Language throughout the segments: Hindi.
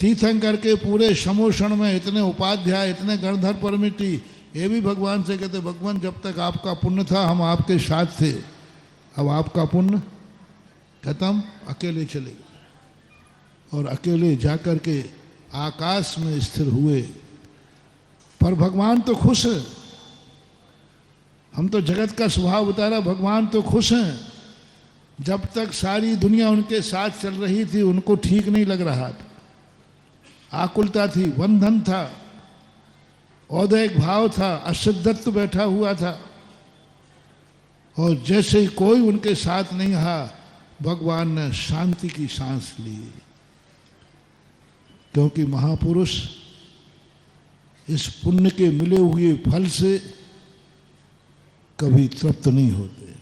तीर्थंकर के पूरे समोषण में इतने उपाध्याय, इतने गणधर परमिटी, ये भी भगवान से कहते भगवान जब तक आपका पुण्य था हम आपके साथ थे, अब आपका पुण्य खत्म, अकेले चले गए और अकेले जाकर के आकाश में स्थिर हुए। पर भगवान तो खुश है, हम तो जगत का स्वभाव बता रहा, भगवान तो खुश हैं। जब तक सारी दुनिया उनके साथ चल रही थी उनको ठीक नहीं लग रहा था, आकुलता थी, बंधन था, औदैहिक भाव था, असिद्धत्व बैठा हुआ था। और जैसे ही कोई उनके साथ नहीं रहा, भगवान ने शांति की सांस ली, क्योंकि महापुरुष इस पुण्य के मिले हुए फल से कभी तृप्त नहीं होते,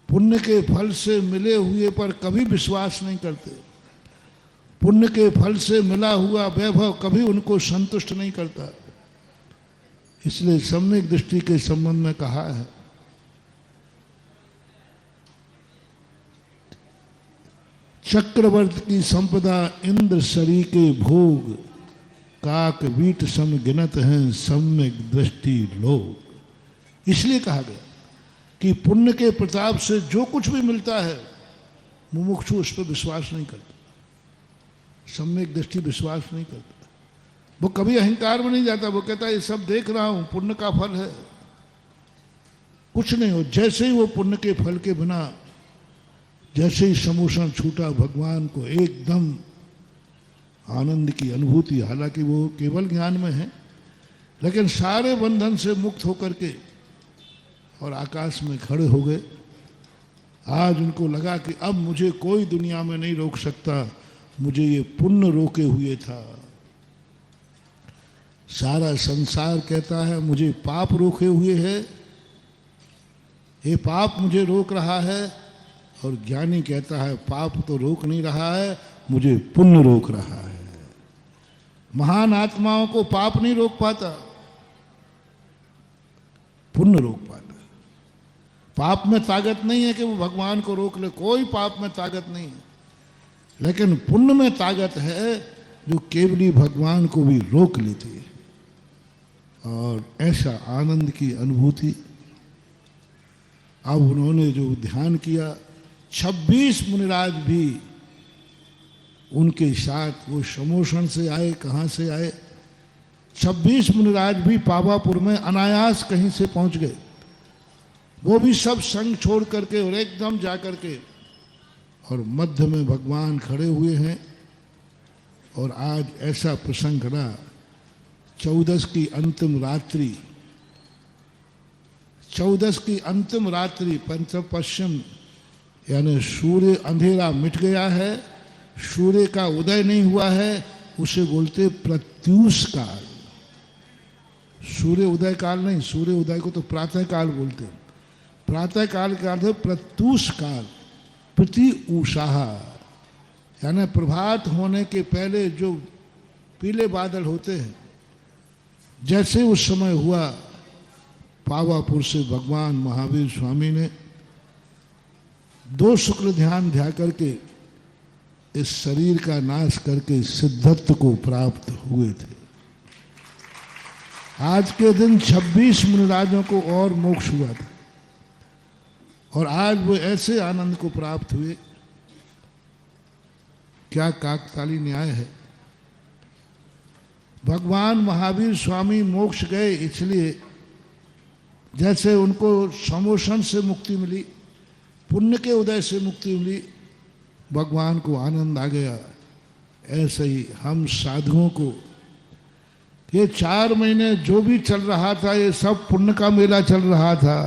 पुण्य के फल से मिले हुए पर कभी विश्वास नहीं करते, पुण्य के फल से मिला हुआ वैभव कभी उनको संतुष्ट नहीं करता। इसलिए सम्यक दृष्टि के संबंध में कहा है, चक्रवर्ती की संपदा इंद्र शरी के भोग, काक वीट सम गिनत हैं सम्यक दृष्टि लोग। इसलिए कहा गया कि पुण्य के प्रताप से जो कुछ भी मिलता है मुमुक्षु उस पर विश्वास नहीं करता, सम्यक दृष्टि विश्वास नहीं करता, वो कभी अहंकार में नहीं जाता, वो कहता है ये सब देख रहा हूं, पुण्य का फल है, कुछ नहीं हो। जैसे ही वो पुण्य के फल के बिना, जैसे ही समोषण छूटा, भगवान को एकदम आनंद की अनुभूति, हालांकि वो केवल ज्ञान में है, लेकिन सारे बंधन से मुक्त होकर के और आकाश में खड़े हो गए। आज उनको लगा कि अब मुझे कोई दुनिया में नहीं रोक सकता, मुझे ये पुण्य रोके हुए था। सारा संसार कहता है मुझे पाप रोके हुए है, ये पाप मुझे रोक रहा है, और ज्ञानी कहता है पाप तो रोक नहीं रहा है, मुझे पुण्य रोक रहा है। महान आत्माओं को पाप नहीं रोक पाता, पुण्य रोक पाता। पाप में ताकत नहीं है कि वो भगवान को रोक ले, कोई पाप में ताकत नहीं है, लेकिन पुण्य में ताकत है जो केवली भगवान को भी रोक लेती है। और ऐसा आनंद की अनुभूति अब उन्होंने जो ध्यान किया, 26 मुनिराज भी उनके साथ वो समोषण से आए। कहाँ से आए? 26 मुनिराज भी पावापुर में अनायास कहीं से पहुंच गए, वो भी सब संग छोड़ करके और एकदम जा करके, और मध्य में भगवान खड़े हुए हैं। और आज ऐसा प्रसंग घटा, 14 की अंतिम रात्रि, 14 की अंतिम रात्रि, पंचम पश्चिम, यानी सूर्य अंधेरा मिट गया है, सूर्य का उदय नहीं हुआ है, उसे बोलते प्रत्यूष काल। सूर्य उदय काल नहीं, सूर्य उदय को तो प्रातः काल बोलते हैं, प्रातः काल का अर्थ प्रत्यूष काल, प्रति उषाह, यानी प्रभात होने के पहले जो पीले बादल होते हैं, जैसे उस समय हुआ, पावापुर से भगवान महावीर स्वामी ने 2 शुक्ल ध्यान ध्या करके इस शरीर का नाश करके सिद्धत्व को प्राप्त हुए थे। आज के दिन 26 मुनिराजों को और मोक्ष हुआ था, और आज वो ऐसे आनंद को प्राप्त हुए, क्या काकताली न्याय है। भगवान महावीर स्वामी मोक्ष गए इसलिए, जैसे उनको समोषण से मुक्ति मिली, पुण्य के उदय से मुक्ति मिली, भगवान को आनंद आ गया, ऐसे ही हम साधुओं को ये 4 महीने जो भी चल रहा था, ये सब पुण्य का मेला चल रहा था।